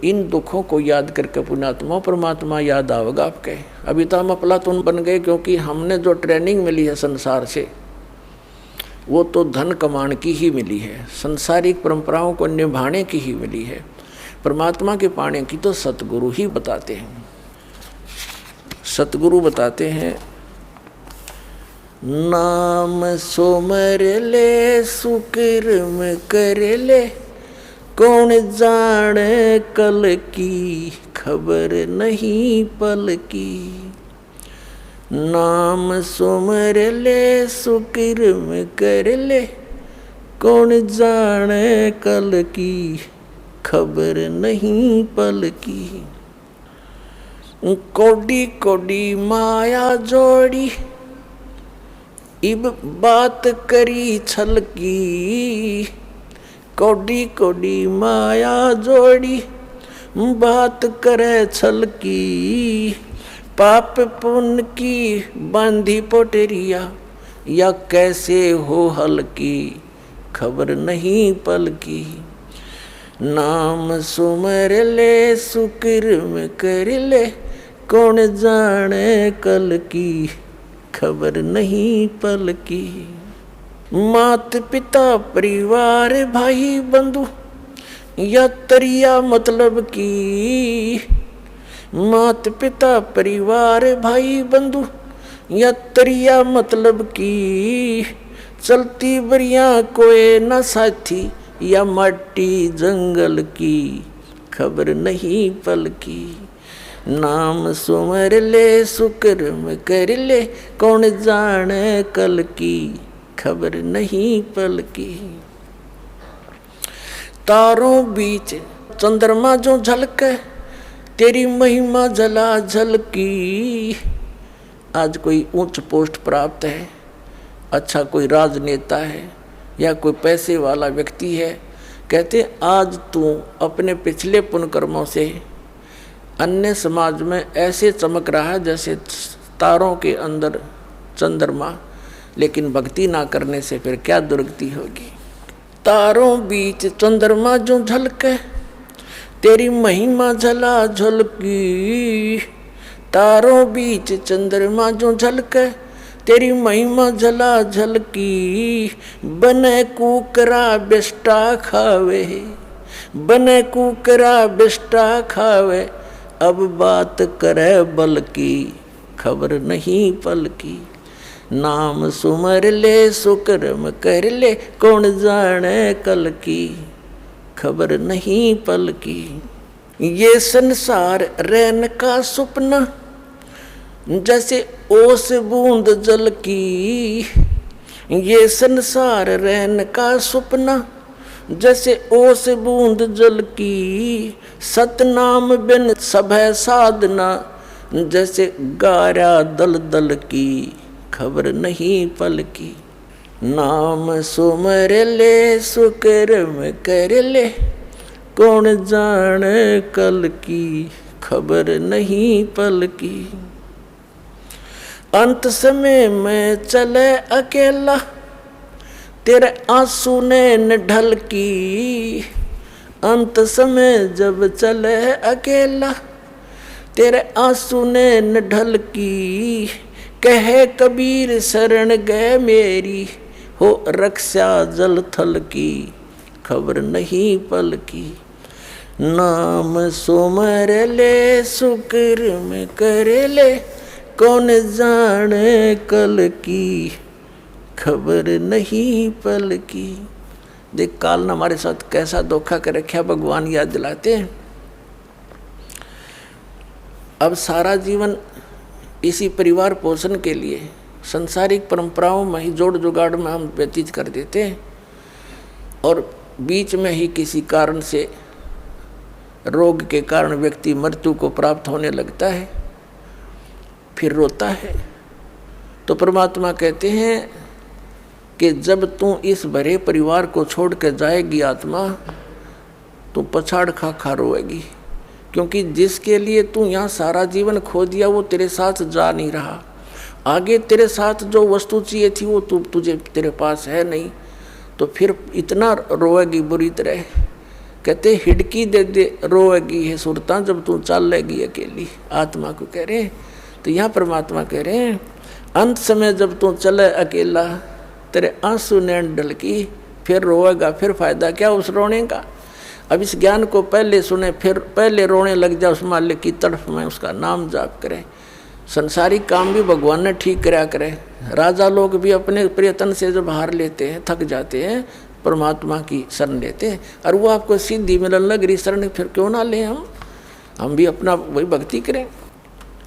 इन दुखों को याद करके पुण्यात्मा परमात्मा याद आवेगा आपके। अभी तो हम अफलातून बन गए, क्योंकि हमने जो ट्रेनिंग मिली है संसार से वो तो धन कमाने की ही मिली है, संसारिक परंपराओं को निभाने की ही मिली है। परमात्मा के पाने की तो सतगुरु ही बताते हैं। सतगुरु बताते हैं, नाम सोमर ले सुकर्म कर ले, कौन जाने कल की खबर नहीं पल की। नाम सुमर ले सुकर्म कर ले, कौन जाने कल की खबर नहीं पल की। कोडी कोडी माया जोड़ी, इब बात करी छल की। कोडी कोडी माया जोड़ी, बात करे छल की। पाप पुण्य की बांधी पोटरिया, या कैसे हो हल्की खबर नहीं पल की। नाम सुमर ले सुकर्म कर ले, कौन जाने कल की खबर नहीं पल की। मात पिता परिवार भाई बंधु, या तरिया मतलब की। मात पिता परिवार भाई बंधु, या तरिया मतलब की। चलती बरिया कोई न साथी, या माटी जंगल की खबर नहीं पल की। नाम सुमर ले सुकर्म कर ले, कौन जाने कल की खबर नहीं पल की। तारों बीच चंद्रमा जो झलके, तेरी महिमा जला झलकी। आज कोई उच्च पोस्ट प्राप्त है, अच्छा कोई राजनेता है या कोई पैसे वाला व्यक्ति है, कहते आज तू अपने पिछले पुण्य कर्मों से अन्य समाज में ऐसे चमक रहा है जैसे तारों के अंदर चंद्रमा, लेकिन भक्ति ना करने से फिर क्या दुर्गति होगी। तारों बीच चंद्रमा जो झलके, तेरी महिमा झला झलकी। तारों बीच चंद्रमा जो झलके, तेरी महिमा झला झलकी। बने कुकरा बिष्टा खावे, बने कुकरा बिष्टा खावे। अब बात करे बल की खबर नहीं पल की। नाम सुमर ले सुकर्म कर ले, कौन जाने कल की खबर नहीं पल की। ये संसार रहन का सपना, जैसे ओस बूंद जल की। ये संसार रहन का सपना, जैसे ओस बूंद जल की। सतनाम बिन सभय साधना, जैसे गारा दल दल की खबर नहीं पल की। नाम सुमर ले सुकर्म कर ले, कौन जाने कल की खबर नहीं पल की। अंत समय में चले अकेला, तेरे आंसू ने न ढल की। अंत समय जब चले अकेला, तेरे आंसू ने न ढल की। कहे कबीर शरण गए मेरी, हो रक्षा जल थल की खबर नहीं पल की। नाम सुमर ले सुकर्म कर ले, कौन जाने कल की खबर नहीं पल की। देख काल ने हमारे साथ कैसा धोखा कर रखा, भगवान याद दिलाते हैं। अब सारा जीवन इसी परिवार पोषण के लिए संसारिक परंपराओं में ही जोड़ जुगाड़ में हम व्यतीत कर देते हैं, और बीच में ही किसी कारण से रोग के कारण व्यक्ति मृत्यु को प्राप्त होने लगता है, फिर रोता है। तो परमात्मा कहते हैं कि जब तू इस भरे परिवार को छोड़ कर जाएगी आत्मा, तू पछाड़ खा खा रोएगी, क्योंकि जिसके लिए तू यहाँ सारा जीवन खो दिया वो तेरे साथ जा नहीं रहा। आगे तेरे साथ जो वस्तु चाहिए थी वो तुझे तेरे पास है नहीं, तो फिर इतना रोएगी बुरी तरह कहते हिडकी दे दे रोएगी है सुरता जब तू चल लेगी अकेली। आत्मा को कह रहे हैं। तो यहाँ परमात्मा कह रहे हैं अंत समय जब तू चले अकेला तेरे आंसू नैन ढलकी, फिर रोएगा, फिर फायदा क्या उस रोने का। अब इस ज्ञान को पहले सुने फिर पहले रोने लग जाए उस मालिक की तड़फ में, उसका नाम जाप करे। संसारिक काम भी भगवान ने ठीक कराया करे। राजा लोग भी अपने प्रयत्न से जब हार लेते हैं, थक जाते हैं, परमात्मा की शरण लेते हैं। और वो आपको सिद्धि मिलन लग रही शरण, फिर क्यों ना लें हम भी अपना वही भक्ति करें।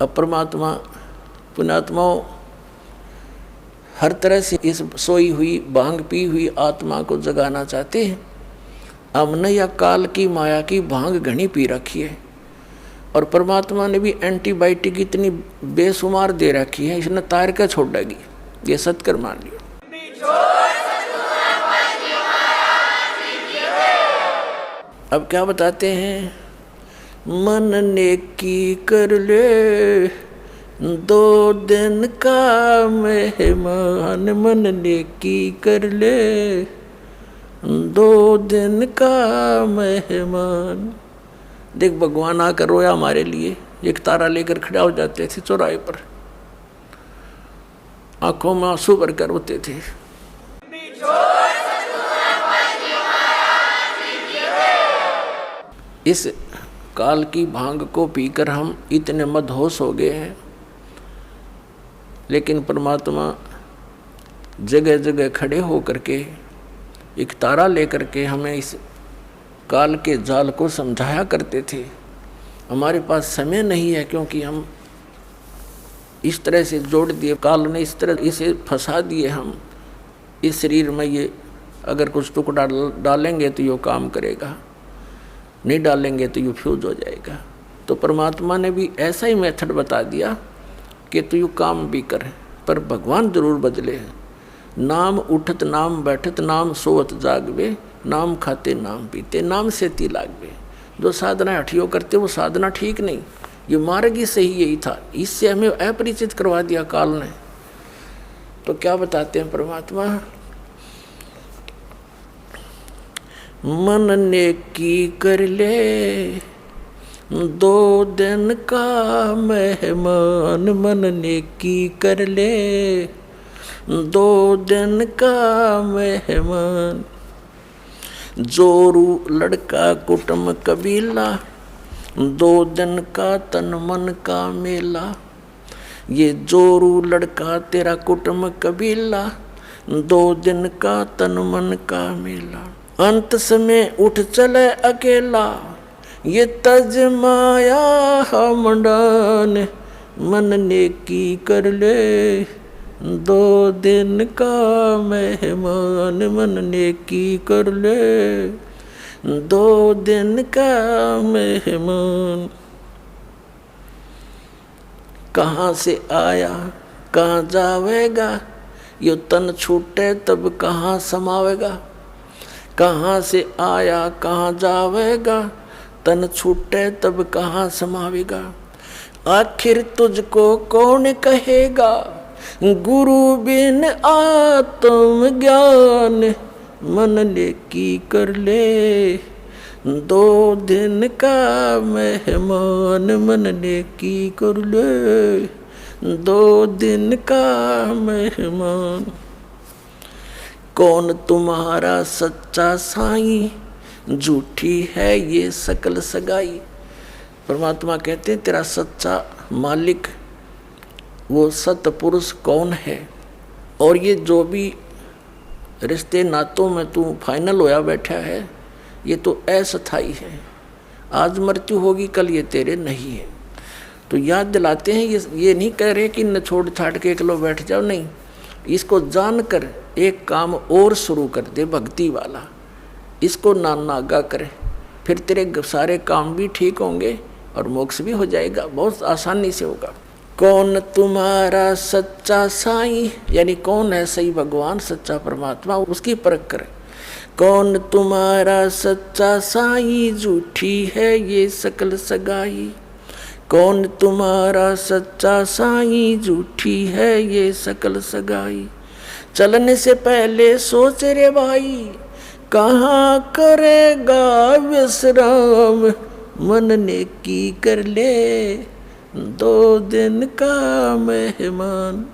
अब परमात्मा पुण्यात्माओं हर तरह से इस सोई हुई भांग पी हुई आत्मा को जगाना चाहते हैं। हमने या काल की माया की भांग घनी पी रखी है, और परमात्मा ने भी एंटीबायोटिक इतनी बेशुमार दे रखी है, इसने तार कर छोड़ेगी। ये सत्कर मान लियो। अब क्या बताते हैं, मन नेकी कर ले 2 दिन का मेहमान, मन नेकी कर ले 2 दिन का मेहमान। देख भगवान आकर रोया हमारे लिए, एक तारा लेकर खड़ा हो जाते थे चौराहे पर, आंखों में आंसू भरकर रोते थे। इस काल की भांग को पीकर हम इतने मदहोश हो गए हैं, लेकिन परमात्मा जगह जगह खड़े होकर के एक तारा लेकर के हमें इस काल के जाल को समझाया करते थे। हमारे पास समय नहीं है, क्योंकि हम इस तरह से जोड़ दिए, काल ने इस तरह इसे फंसा दिए। हम इस शरीर में ये अगर कुछ टुकड़ा डालेंगे तो ये काम करेगा, नहीं डालेंगे तो ये फ्यूज हो जाएगा। तो परमात्मा ने भी ऐसा ही मेथड बता दिया कि तू यू काम भी कर, पर भगवान जरूर बदले। नाम उठत नाम बैठत नाम सोवत जागवे, नाम खाते नाम पीते नाम से ती लागवे। जो साधना हठियों करते वो साधना ठीक नहीं, ये मार्ग ही सही यही था। इससे हमें अपरिचित करवा दिया काल ने। तो क्या बताते हैं परमात्मा, मन नेकी कर ले 2 दिन का मेहमान, मन नेकी कर ले 2 दिन का मेहमान। जोरू लड़का कुटुंब कबीला, 2 दिन का तन मन का मेला। ये जोरू लड़का तेरा कुटुंब कबीला, 2 दिन का तन मन का मेला। अंत समय उठ चले अकेला, ये तज माया हमडान, मन नेकी कर ले 2 दिन का मेहमान, मन नेकी कर ले 2 दिन का मेहमान। कहाँ से आया कहाँ जावेगा, यो तन छूटे तब कहाँ समावेगा। कहाँ से आया कहाँ जावेगा, तन छूटे तब कहाँ समावेगा। आखिर तुझको कौन कहेगा, गुरु बिन आत्म ज्ञान, मन नेकी कर ले 2 दिन का मेहमान, मन नेकी कर ले 2 दिन का मेहमान। कौन तुम्हारा सच्चा साईं, झूठी है ये सकल सगाई। परमात्मा कहते हैं तेरा सच्चा मालिक वो सतपुरुष कौन है, और ये जो भी रिश्ते नातों में तू फाइनल होया बैठा है ये तो अस्थाई है। आज मृत्यु होगी कल ये तेरे नहीं है। तो याद दिलाते हैं, ये नहीं कह रहे कि न छोड़ छाड़ के एकलो बैठ जाओ, नहीं, इसको जानकर एक काम और शुरू कर दे भक्ति वाला, इसको नागा करे, फिर तेरे सारे काम भी ठीक होंगे और मोक्ष भी हो जाएगा, बहुत आसानी से होगा। कौन तुम्हारा सच्चा साईं, यानी कौन है सही भगवान सच्चा परमात्मा, उसकी परख करे। कौन तुम्हारा सच्चा साईं, झूठी है ये सकल सगाई। कौन तुम्हारा सच्चा साईं, झूठी है ये सकल सगाई। चलने से पहले सोच रे भाई, कहाँ करेगा विश्राम, मन ने की कर ले 2 दिन का मेहमान।